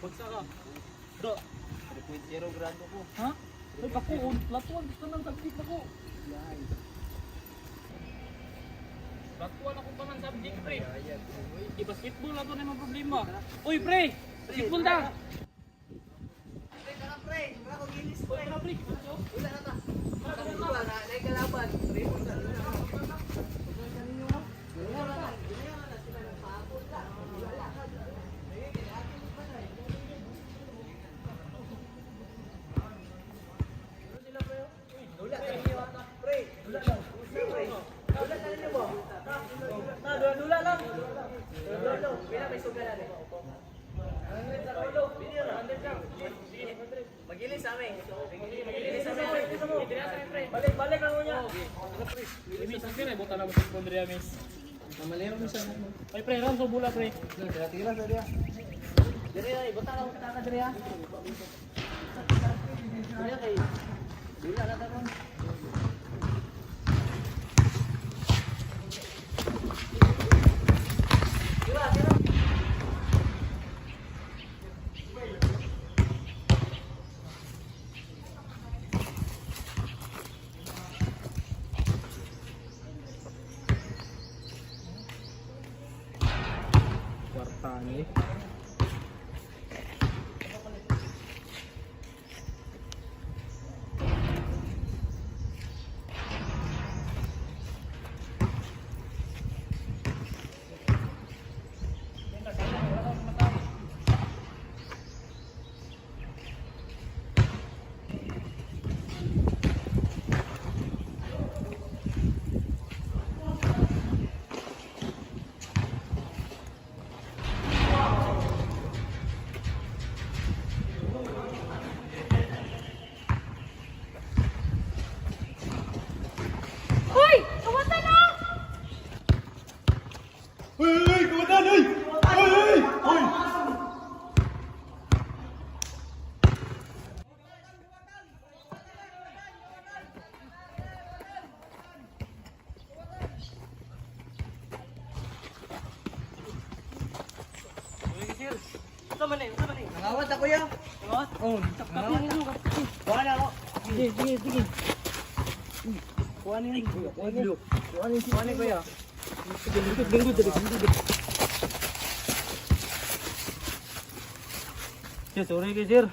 Bagsa ka. Do. 3.0 grado ko. Ha? Ay, ako, latuan. Gusto nang subject ako. Latuan ako pa ng subject, pre. I-basketball na ito na yung problema. Uy, pre! Basketball na! Pre, tara pre. Wala ko gilis Uy, na, pre! Wala na ta. Wala na. Naikalaban. Pre, wala na. Magilis sa amin. Balik lang mo niya. Miss, ang pira, buta na basketball rin, miss. Namalero mo siya. Ay, pre, ram sa bula, pre. Tira sa dia. Dire ay buta lang kita ka dire ha. Dire kay. Dila na ta kon. Kwartani. Hoy! Kawatan na! Hoy, kawatan, hoy! Hoy! Hoy! Nangawat ako ya. Oh, takapin nyo. Wala ako. Sige, sige, sige. Kuha niya. Kuha niya. Kuha niya, kuya. Lingkod, lingkod. Sir, sorry kayo, sir.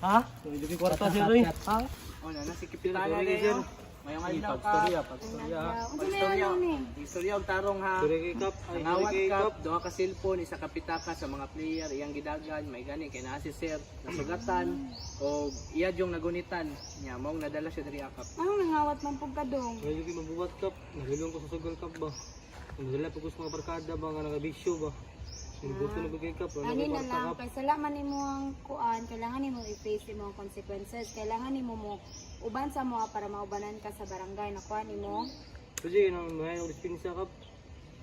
Ha? Hindi ko kwarta, sir. Ha? Oh, na nasikip na sir. Mayong adlaw ka. Pagstorya. Istorya. Istorya og tarong ha. Sorry kay Kap. Ay, Nangawat sorry kay ka, Kap. duha ka cellphone, isa ka pitaka sa mga player, iyang gidagan, may gani kay naa si sir, nasugatan o iya jong nagunitan nya maong nadala siya diri akap. Anong nangawat man pong kadong? Ngayon yung mabuhat, Kap. Nagulong ko sa sugal, Kap ba? Nagdala po ko sa mga barkada ba nga nagabisyo ba? Gusto na kay Kap. Ani na lang, kay salaman nimo ang kuan, kailangan nimo i-face mo ang consequences. Kailangan nimo mo uban sa mo para maubanan ka sa barangay na kuan nimo. Sige, may dispensa, Kap.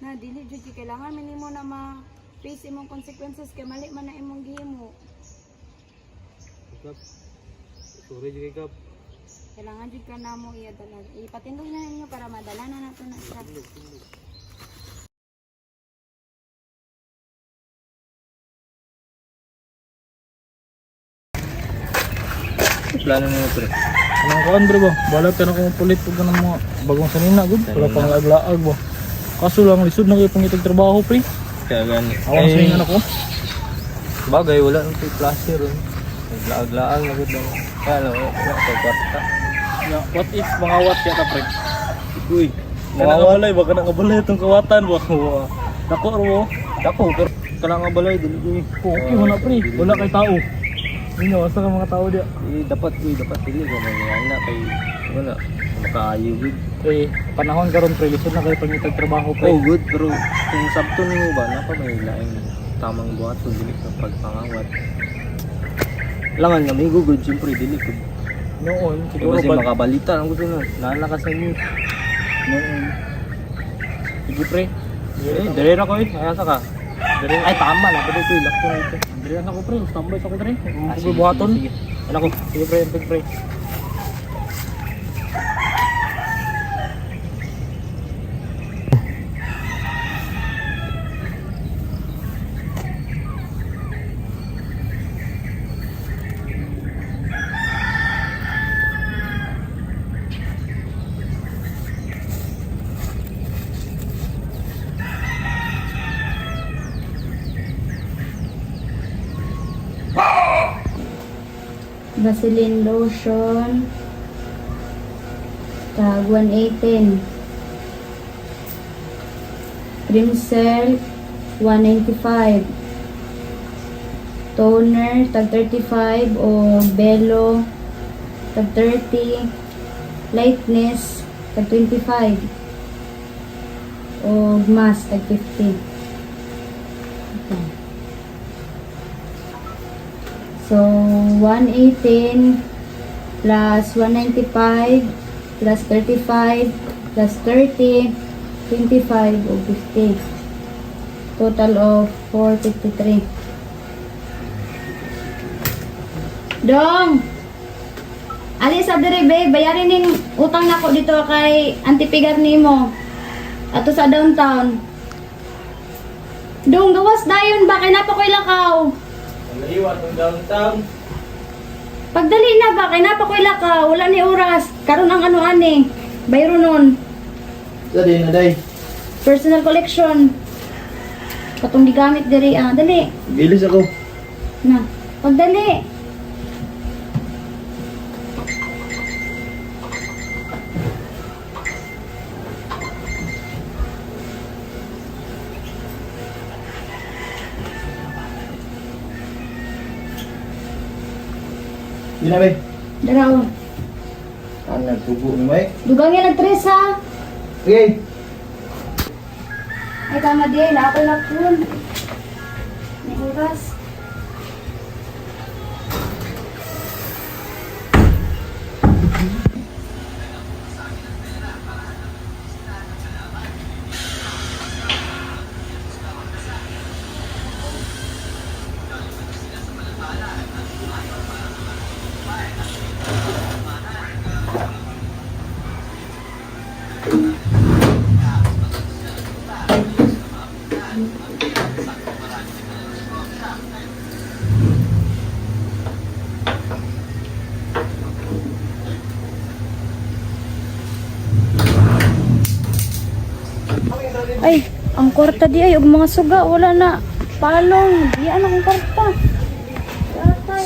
Na dili jud kailangan man nimo na ma-face imong consequences kay mali man na imong gihimo. Kap. Sorry kay Kap. Kailangan jud ka namo iya dala. Ipatindog na ninyo para madala na nato na siya. Plano niyo pre. Anong kuan, bro ba? Balat ka na kung pulit po ka ng mga bagong sanina, good. Wala pang laag-laag ba? Kaso lang, lisod na kayo pang itag trabaho, pre. Kaya gani. Awang salingan ako. Bagay wala nang plaster ron. Naglaag-laag na gud lang. Kaya lang wala kay kwarta. What if mga wat kaya ka, pre? Uy, Mawawalay, baka nakabalay itong kawatan ba? Dako, ro. Dako pero kala nga balay dili. Okay mo na, pre. Wala kay tao. Hindi, asa ka mga tao diya. Dapat dili ko na kay wala makaayo gud. Eh, panahon karon pre, lisod na kayo pang itag trabaho, pre. Oh good pero kung sabto nimo ba napa may laing tamang buhat so dili ka pagpangawat. Langan nga may gugod siyempre dili ko. Noon, Siguro siguro kasi makabalita ang gusto na. Nalakas sa inyo. Noon. Sige, pre. Dire na ko eh. Ayasa ka. Ay tama na pwede ko ilak ko ito. Andre na ko, pre. Standby sa ko, pre. Sige, Bubuhaton. sige. Ano ko? Sige, pre. Sige, pre. Vaseline lotion. Tag 118. Cream Silk 195. Toner tag 35 o Belo tag 30. Lightness tag 25. O mask tag 50. Okay. So 118 plus 195 plus 35 plus 30 25 o 50. Total of 453. Dong! Ali sa dire babe, bayarin ning utang nako dito kay antipigar nimo. Ato sa downtown. Dong, gawas dayon ba kay napa koy lakaw? Naliwat ng downtown. Pagdali na ba kay napa koy lakaw, wala ni oras. Karon ang ano ani, bayro nun. Dali na day. Personal collection. Katong gigamit diri dali. Bilis ako. Na, pagdali. Di na bay. Daraw. Ang nagtubo ni bay. Dugang yan nag-tres ha. Okay. Ay tama di, naapal na pun. May oras. Ay, ang kwarta di ay ug mga suga wala na palong. Di ano ang kwarta. Atay.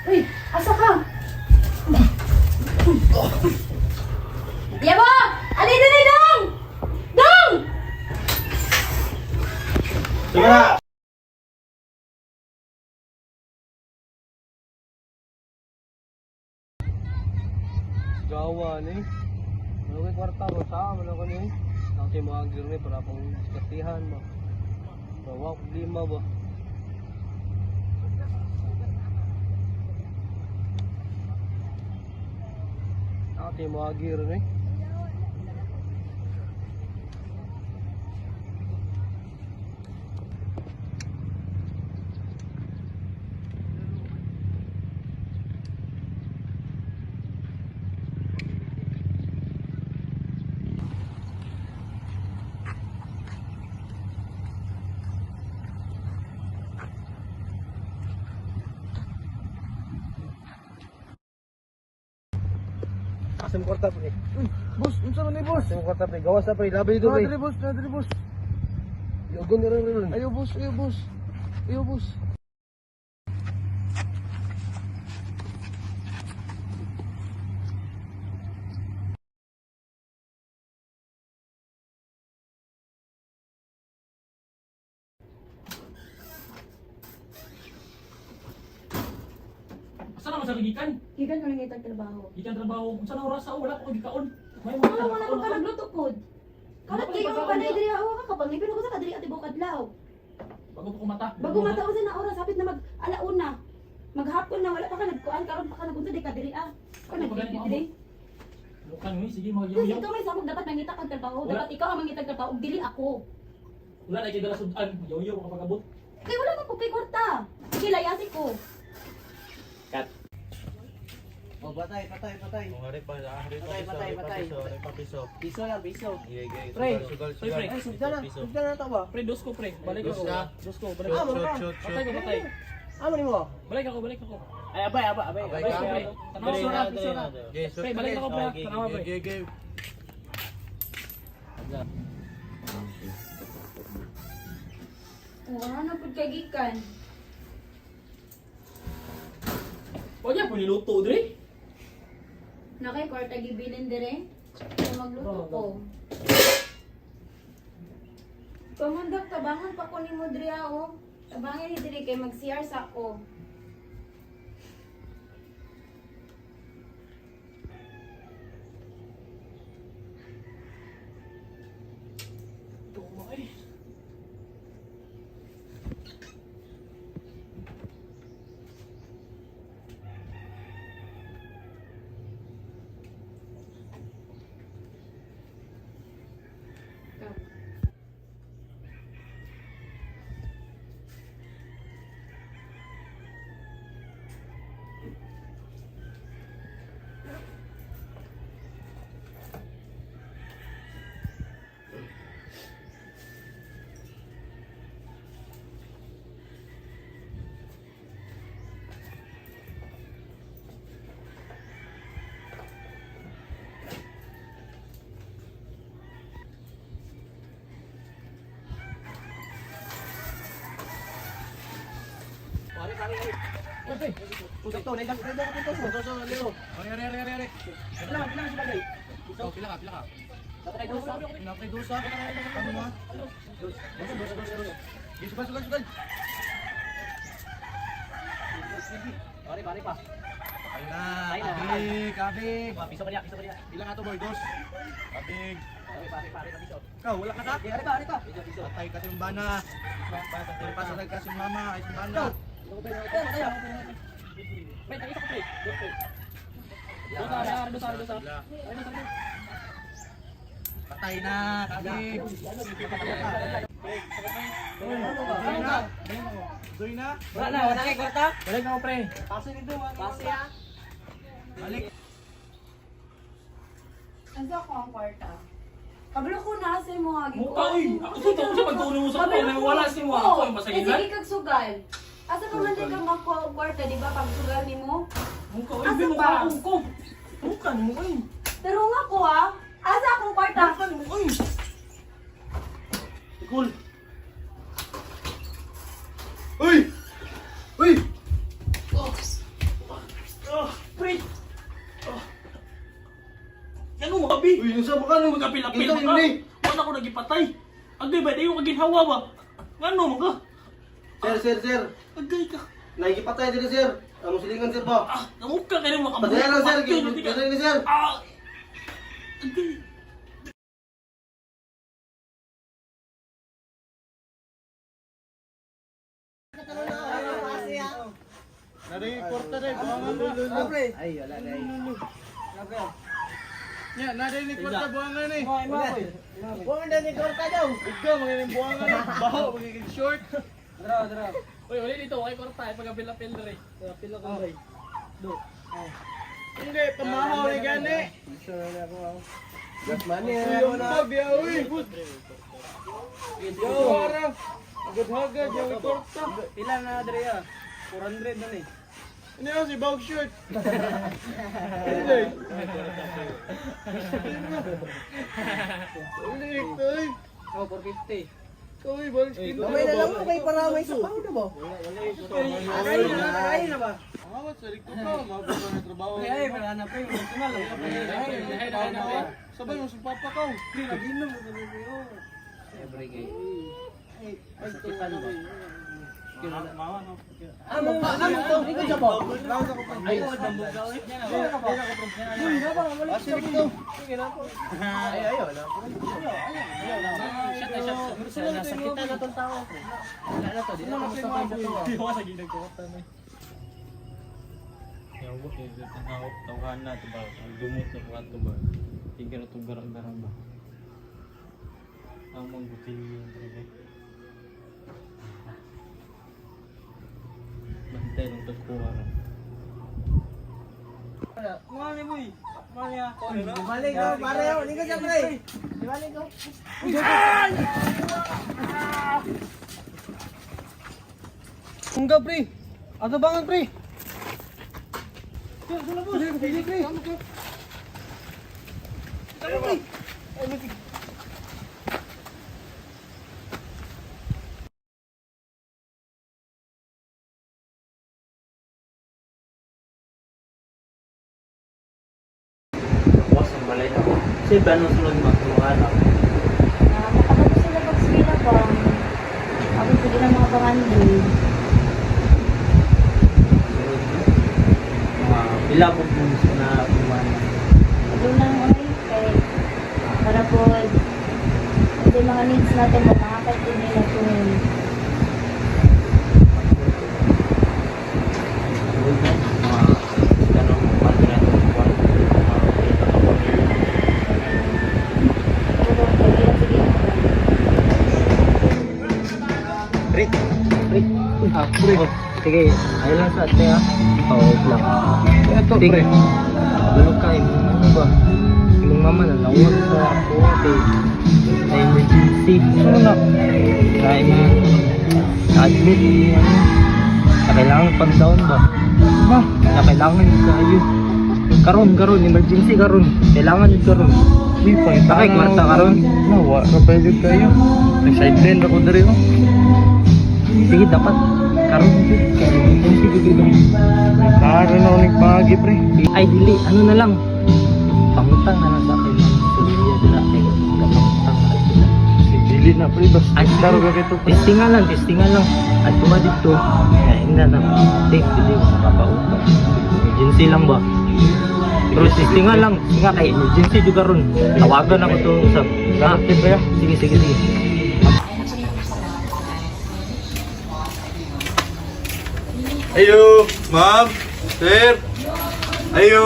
Uy, asa ka? Yabo! Ali dali dong! Dong! Sige na. Gawa ni. Ano kay kwarta mo sa man ako ni. Ang mo ang girne para pang diskatihan mo. Bawa problema ba? Ate mo ang girne. Asam kwarta pre. Boss, unsa man ni boss? Asam kwarta pre. Gawas na pre. Labi dito pre. Nadri boss. Yogon ni ron. Ayo boss. Ayo boss. Asa naman sa gikan? Gikan ko lang itag trabaho. Gikan trabaho. Unsa na oras sa wala ko gikaon. May Ah, mga wala ko ka nagluto pod. Kalat kayo ang panay diri ako ka kapag may pero ko sa kadiri ati bukadlaw. bago pa kumata. Bago mataon sa na oras hapit na alauna. Maghapon na wala pa ka nagkuan karon pa ka nagunta di kadiri Ko nagdiri. Lukan ni sige mga Kasi yoyo. ikaw may samog dapat nangita kag trabaho. Wala. Dapat ikaw ang mangitag trabaho ug dili ako. Wala na kay dala sudan. Yoyo kapag abot. Kay wala man ko kay kwarta. Sige layasi ko. Kat. Oh, patay. Patay. Patay. Piso. Piso lang, piso. Pre, pre. Ay, sugda na to ba? Pre, dos ko pre. Balik ako. Dos ko, balik Ah, ako. mura. Patay ko, patay. Amo ni mo? Balik ako, balik ako. Ay, abay. Pre, pre. Tanawa na, piso na. Pre, balik ako pre. Tanawa pre. Wala na po kagikan. O niya po niluto, Dre. Nakay kwarta gibilin dire. Kaya magluto ko. Pamandak, tabangan pa ko ni mo dire o. Tabangan ni dire kay mag-CR sa ko. Tumay. Pare, pare, pare. Pusok to, naidang ko to. Pusok, leo. Are. Pila si bagay. Pusok, pila ka. Dapat kay dosa. Pila kay dosa. Ano mo? Dos. Sugal. Pare pa. Ay na, kabig. Piso pa niya. Ilang ato boy, dos. Kabig. Pare, piso. Ikaw, wala ka ta? Are pa. Piso. Patay ka timbana. Patay pa sa nagkasin mama, ay timbana. May tagisa ko pre. Dosa. Patay na, kabig. Doy na. Wala kay kwarta. Balik na ko, pre. Pase nito, pase ya. Balik. Asa ko ang kwarta? Kablo ko na sa mo agi ko. Mukha, uy. Ako sa pagtuloy mo sa ko. Wala si mo. Ako yung masagilan. Sige kag sugal. Asa pa man din kang makuha ang kwarta, di ba? Pag sugal ni mo. Mukha, uy. Asa Binukha ba? akong ko. Mukha, mukha. Pero nga ko ah. Asa akong kwarta? Mukha. Cool. Uy! Pre. Yan mo, mabi. Uy, yung sa baka nung Magkapil-apil Ikaw, ka. hindi. Wala ko nagipatay. Agay ba? Di yung kaginhawa ba? Ano mo ka? Sir. Agay ka. Naikipatay din sir. Ang silingan sir ba? Namukha ka rin makabuhay. Padaya lang sir. Hindi ka. Padaya ni sir. Agay. Nari kwarta dai, buangan mo. Ay, wala dai. Nya, nari ni kwarta buangan ni. Buang na ni kwarta daw. Ikaw magaling buangan ni. Baho magiging short. Dra. Uy, ulit dito. Kay Korta. Pagkapil-apil rin. Pila ko dai. Do. Hindi, pamahaw ni gani. Gas mani Yung pag ya uy. Yo, harap. Agad-agad yung kwarta. Pila na dre ya. 400 na ni. Ano yun si Bog Shirt? Hindi. Hindi, ikoy. Oh, 450. Ikoy, ball skin na Mamay na lang ba? mo kay para may sapaw na ba? Ay na ba? Awat sa likod ka, mababa na trabaho. Ay, wala na pa yung personal. Sabay mo sa papa ka. Naginom mo na niyo. Every day. Ay, kipan ba? Ano to? Ikaw sa ba? Ay, bambog daw eh. Uy, na ba? Wala Sige dito. Sige na po. Ay, wala. Nasa kita na tong tao. Wala na to. Di na makasabay sa to. Di ko sa ginagkota na. Yawa kay tanawat tawahan na to ba? Ang dumot na po ato ba? Tigara to garang-garang ba? Ang mga butilyo rin. Bantay ng tagkuwaran. Mali boy. Mali ako. Mali ko, pare ako. Hindi ka siya pre. Mali ko. Tungga pre. Ato bangan pre. Sige, pre. Tama pre. Malay na ko. Kasi ba nung sunod mo? Tumahanap. Makapagod sila pag sila pa. Ako pwede ng mga pangandi. Sunod mo? Pila po po na tumahanap. Pwede lang oy. Kay para po hindi mga needs natin mo makakit din nila po yun. Sunod mo? Ganong monthly na ito. Pero pwede lang sige. Pre. Pre. Sige, ayun lang sa ate ha. Wait lang. Ito, pre. Bulog ka, ano ba? Yung mama na nawag sa ako. Na emergency. Ano na? Na-admit yung ano. Na kailangan pang down ba? Ma, Na kailangan kayo. Karon, emergency karon. Kailangan yun karon. di pa. Takay, kwarta karon. Nawa, kapayod kayo. Nag-sideline ako na rin, oh. Sige, dapat. Karon yun. Kaya emergency dito. Nakaroon ako nagpahagi, pre. Ay, dili. Ano na lang. Pangutang na lang sa akin. Suliya dila. Ay, pangutang na lang. Dili na, pre. Basta Ay, daro ka kito, pre. testingan lang. At tuma dito. Kaya hindi na. Take, hindi mo makapautang. Emergency lang ba? Pero testingan lang. Nga kay emergency juga ron. Tawagan ako to sa... Ah, pre. sige. Ayo, ma'am, sir. Ayo.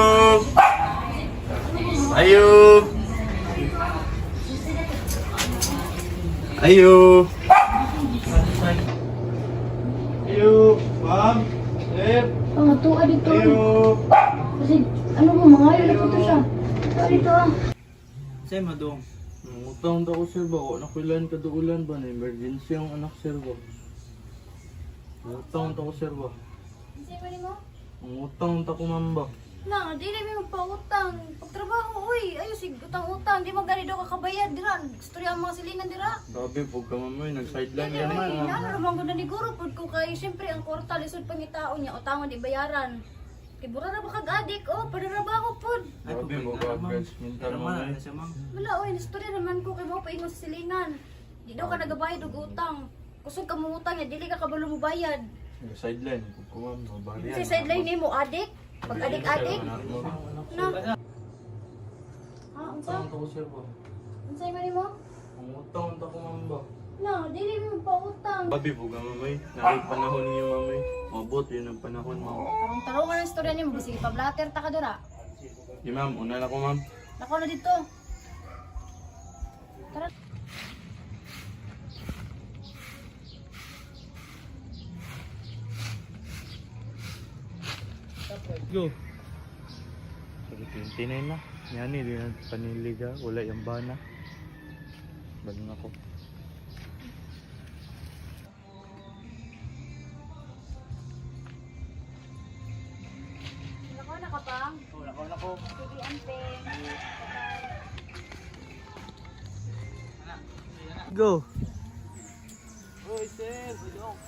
Ayo. Ayo. Ayo, ma'am, sir. Oh, tuwa dito. Ayo. Kasi ano mo, mga ayaw na po to siya. Tuwa dito ah. Say, madong. Utang daw ko, sir, ba? Nakulan ka duulan ba? Na emergency ang anak, sir, ba? Utang daw ko, sir, ba? Kasi pa mo? Utang daw ko, ma'am, ba? Na, dili may magpautang. Pagtrabaho, uy, ayos, utang-utang. Di mo gani daw kakabayad, dira. Storya ang mga silingan, dira. Sabi, huwag ka, ma'am, nag-sideline Dili, ka may naman, ano naman ko na ni Guru, pud ko kay, siyempre, ang kwarta, lisod pangitaon niya, utangan di bayaran. Kay bura na ba kag-adik, oh, padarabaho, pod. Sabi, huwag ka, guys, mintan mo, Tama eh. na siya, ma'am. Wala, uy, nistorya naman ko, kay mo paingon sa silingan. Di daw ka nagabayad og utang. Kusog ka mo utang, ya, dili ka kabalo mo bayad. Nag-sideline, huwag ko, ma'am, mabali Kasi sideline ni mo, adik. Pag adik-adik. Na. Ha, unsa? Utang daw ko, sir, ba? Unsay man mo? Utang daw ko, ma'am, ba? Na, dili mo pautang. Sabi, huwag ka, mamay. Narin panahon niyo, mamay. Mabot, yun ang panahon, ma'am. Tarong-tarong ka ng istorya niyo, sige pa-blatter ta ka dira. Di, ma'am, una na ko, ma'am. Nako na dito. Tara. Go. Sabi 29 na. Yan eh, di na paniliga. Wala yung bana. Banong ako. Nako na ka pa. Wala ko. Sige, ante. Go. Hoy, sir! Budok!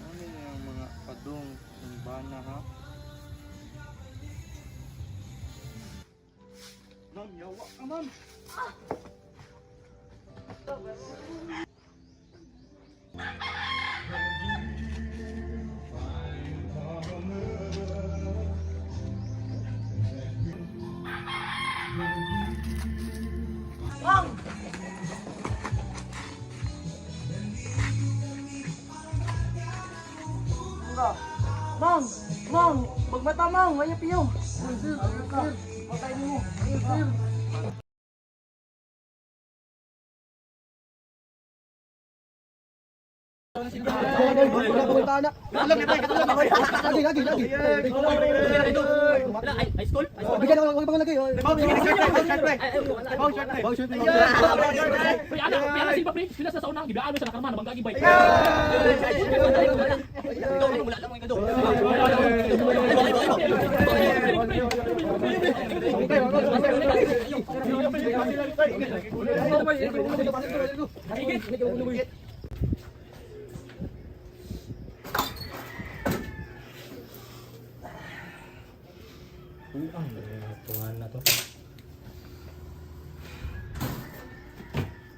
Ano yung mga padong ng bana, ha? Ma'am, yawa ka, ma'am! Mang, magmata mang, maya piyo. Sir, patay mo. Sir. Sila sa saunang gibaan mo sa nakarman bang gagibay. Buang tungan na to.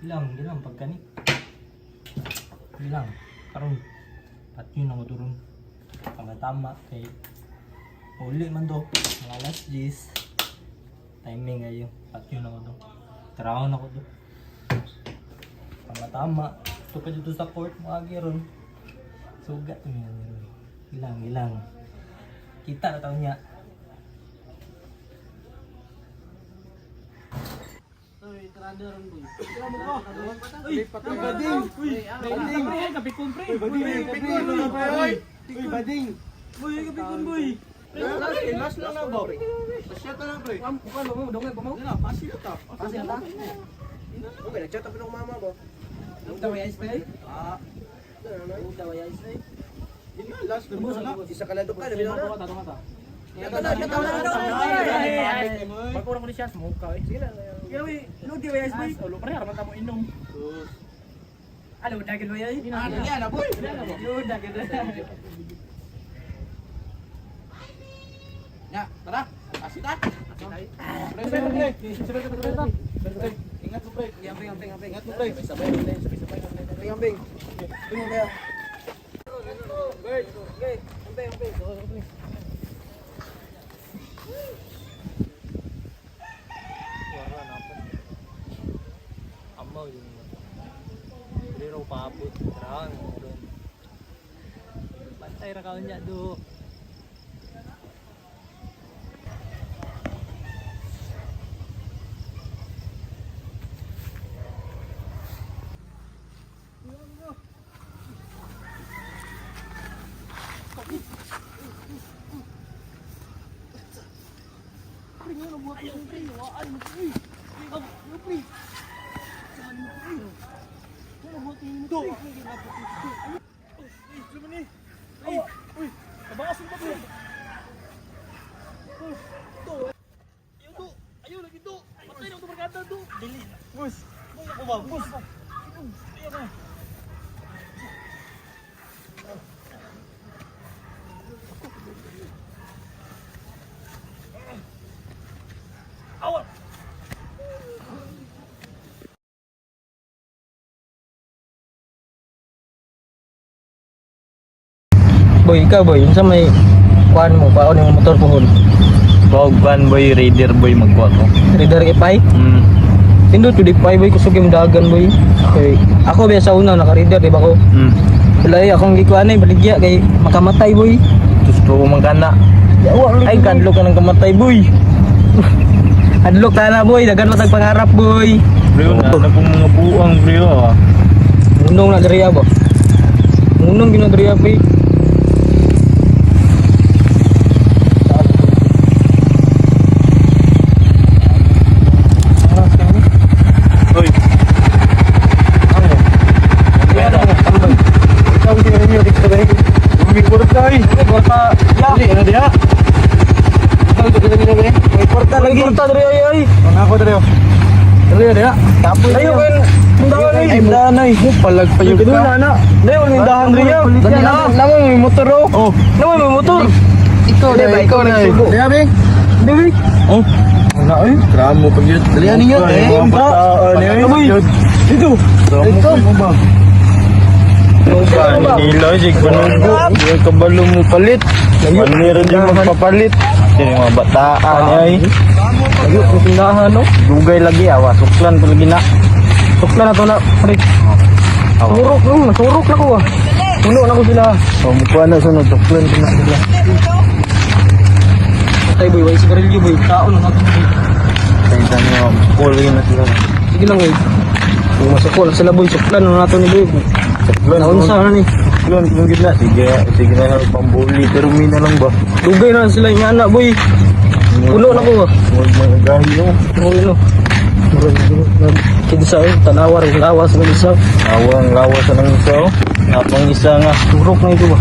Ilang pagkani. Ilang karon at yun ang turun. Tama kay uli man to mga last G's. Timing ayo at yun ako to. Traon ako to. Tama. Ito pa dito sa court mga giron. Sugat niya ron. Ilang. Kita na taon niya. Last lang na ba? Pasya ka na pre. Okay, nag-chat ako ng mama ba? Last na mo. Isa ka lang to ka. Magkurang ko ni siya, smoke ka eh. Sige lang. Ulo, pare, haraman ka mo inom. Ya, tara. Asit ah. Ingat mo pre. Ingat mo pre. Sabay. Ambing. Tingnan kaya. Ambing. Amaw yung pero paabot terang doon. Bantay ra kaon niya do. Boy, ikaw boy, unsa may kuan mo baon yung motor puhon? Bog van boy, raider boy magkuha ko. Reader ipay? Pindot jud ipay boy kusog yung dagan boy. Okay. Ako biya sa una naka-reader di ba ko? Wala akong gikuan ay baligya kay makamatay boy. Gusto ko mangkana. Ay kadlok ka nang kamatay boy. Hadlok ka na boy, dagan matag pangarap boy. Bro, na kung mga buang bro ah. Munong na diriya ba? Munong ginadriya boy. Hoy. Ayo kan tindahan ay tindahan ay palag pa yung na na dayon tindahan riya namo may motor oh namo may motor ikaw na diya bing dibi oh na ay Kramo pag yun. dalian ninyo dito ikaw mo ba Logic, panugo. Yung kabalo mo palit. Meron din magpapalit. Yung mga bataan ay. ayok yung tindahan no Dugay lagi awa. Suklan ko lagi na. tukla na to na pre turok na ko ah puno na ko sila So, mukha na sunod. Suklan ko na sila. tay boy way sigarilyo boy taon na natin Kaya sa niyo, puli na sila. sige lang boy kung masukol sila boy suklan na nato ni boy Suklan. naunsa na ni Suklan kung gitna. Sige na pambuli. Pero may na lang ba? dugay na sila yung anak boy puno na ko ah Huwag mga gahi no. puno kinsa eh tanawar yung lawas ng isa Awang lawas sa nang isa oh. Napang isa nga. turok na ito ba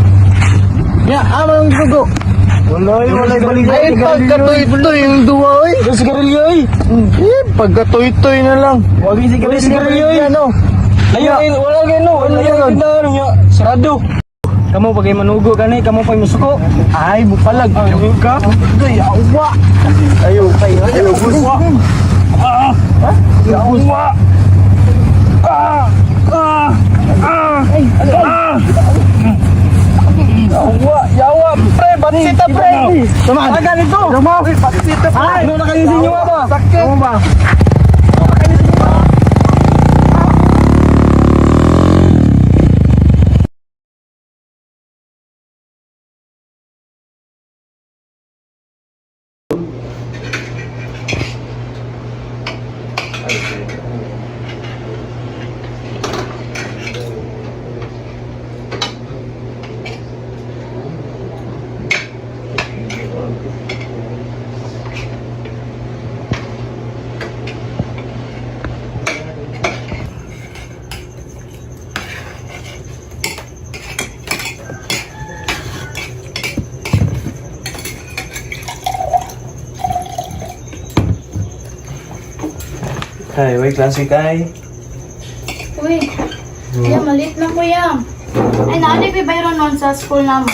ya amang dugo Walay balik. ay pagkatoy-toy yung duwa oy sigarilyo oy Pagkatoy-toy na lang. wag sigarilyo oy ano ayun wala gano ano yan sarado Kamu pagay manugo gani, kamu pay musuko. Ay, bukalag. Ayaw ka. Ay, awa. Ayaw kay. Ayaw buwa. Ayaw buwa. Yawa, pre, batsita pre. Tumaan. Tagal ito. Tumaan, batsita pre. Ano na kayo sinyo ba? Sakit. Ano ba? Ay, wait, klase kay. Uy, kuya, maliit lang kuya. Ay, naanay pa bayron nun sa school namin.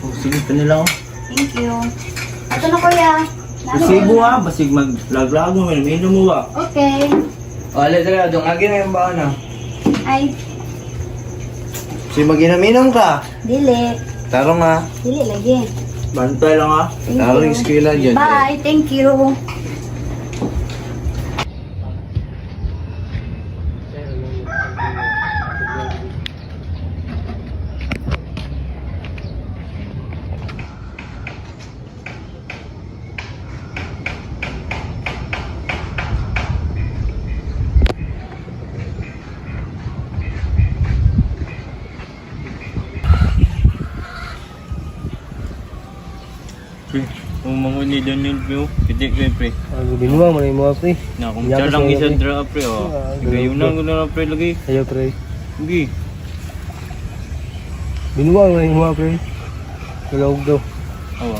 Oh, sige pa nila oh. Thank you. Ito na kuya. Naanay Pasibo bayron. ha, basig mag-vlog-vlog mo, minum mo ba? Okay. O, alit talaga, doon agi na yung ba na. Ay, Si mag-inaminom ka. dili. Tarong ha. Dili lagi. Bantay lang ha. Thank Tarong you. yung skila dyan. Bye, thank you. Pre, kung manguni doon yun, pre, pitik ko pre. Binuwa mo na yung mga pre. Na, kung Yapos lang na yun, isa pre. dra, pre, oh. Ah, Gayunan ko na lang, pre, lagi. Ayaw pre. Sige. Binuwa mo na yung mga pre. Kalawag daw. Awa.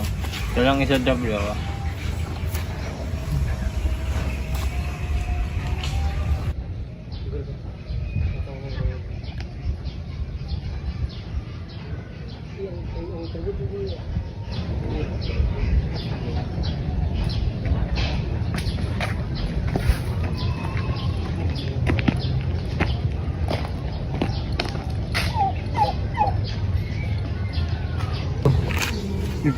Lang isa dra, pre, awa.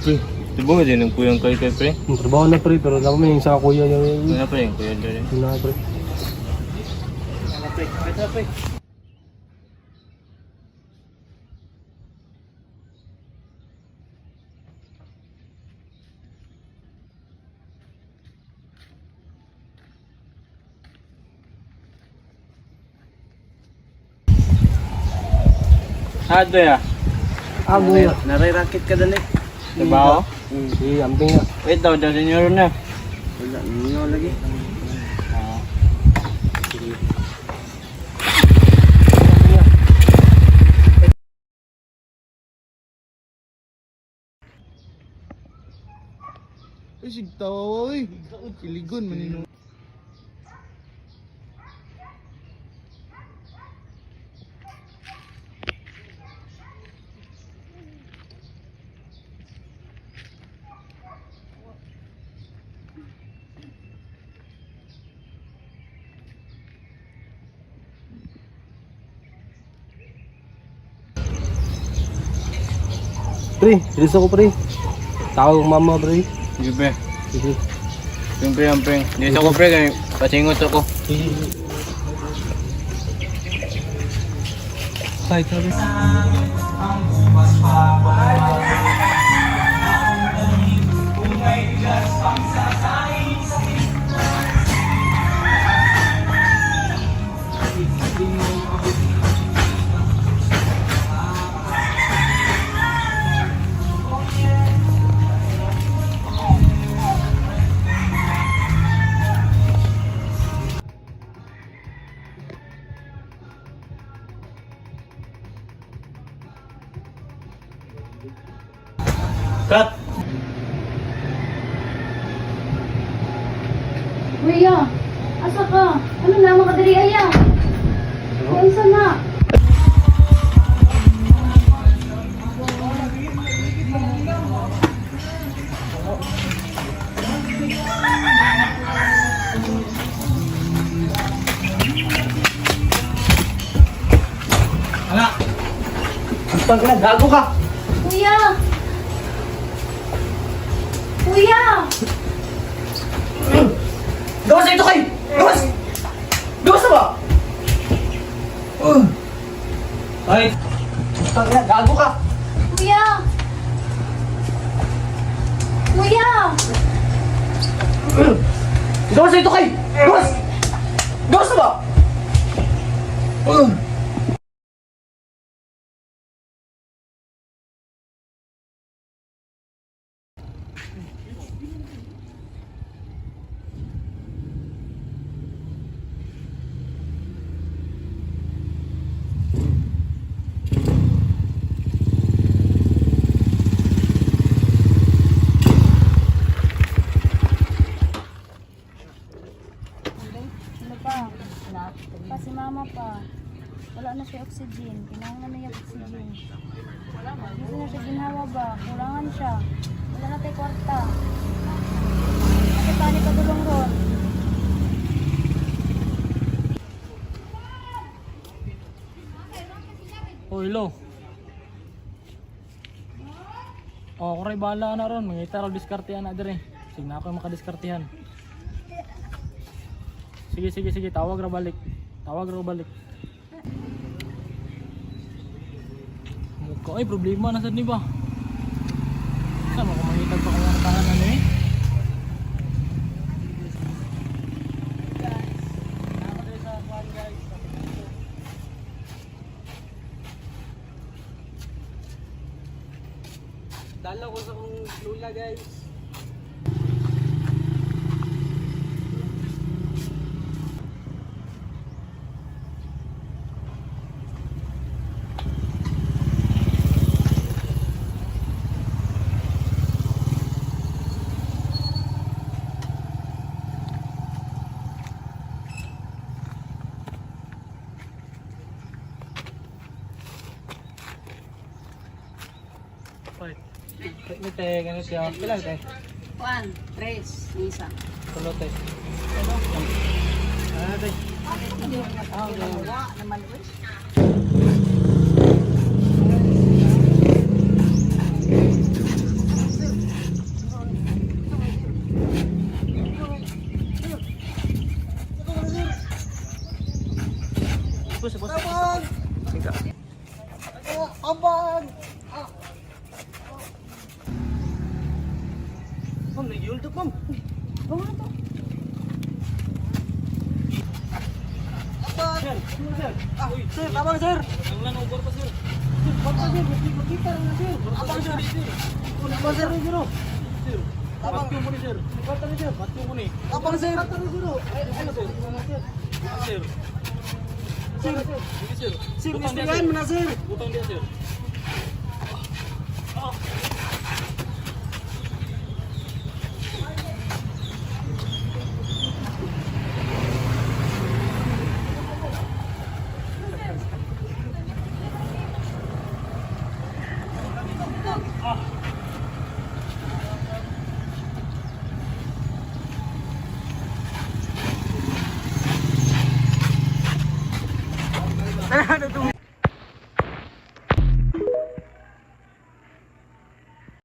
Pre. Subo din ang kuyang kay pre. Trabaho na pre, pero naman yung sa kuya niya. Ano pre, yung kuya dyan. Yun na pre. Ado ya. Kuya. Nare-racket ka dali. Trabaho? Sige, amping na. Wait daw, daw senyor na. Wala, ninyo lagi. Sigtawa oy. Siligon manino. Pre, bilis ako pre. Tawag ang mama pre. Sige pre. Sige. Siyempre yan pre. Dito ko pre, kaya pasingot ako. Kahit na pre. Cut! Kuya, asa ka? Ano na mga diri aya? Ay, isa na. Putang ina, gago ka! Kuya! Kuya! Gawas na ito kay! Gawas! Gawas na ba? Ay! Putang ina, gago ka! Kuya! Kuya! Gawas na ito kay! Gawas! Gawas na ba? Ano pa? Pa si mama pa. Wala na siya oxygen. Kailangan na yung oxygen. Hindi na siya ginawa ba? Kulangan siya. Wala na tayo kwarta. Kasi paano ka tulong ron? Oh, hello. Oh, ako rin bahala na ron. Mangita rin diskartehan na dire. Sige na ako yung makadiskartehan. Sige. Tawag ra balik. Mukha ay problema na sad ni ba? Sama ko mangitag pa kung tahanan eh. Dala ko sa kong lula, guys. Ini teh, ganun siya. Kailan teh? 1, 3, isa. Tulo teh. Ano teh? Naman rin. Ma'am, nag-yultog, ma'am. Sir, abang, sir. Ang lanong pa sir. Abang, sir. Makita rin na, sir. Abang, sir. Abang, sir. Sir. Abang. Batyo mo ni sir. Bata rin, sir. Batyo mo ni. Abang, sir. Bata rin, sir. Ay, ano, sir? Sir. Sir, Sige sir. sir, Butang dia, istigahan mo na, sir. Butang dia sir. Ano to?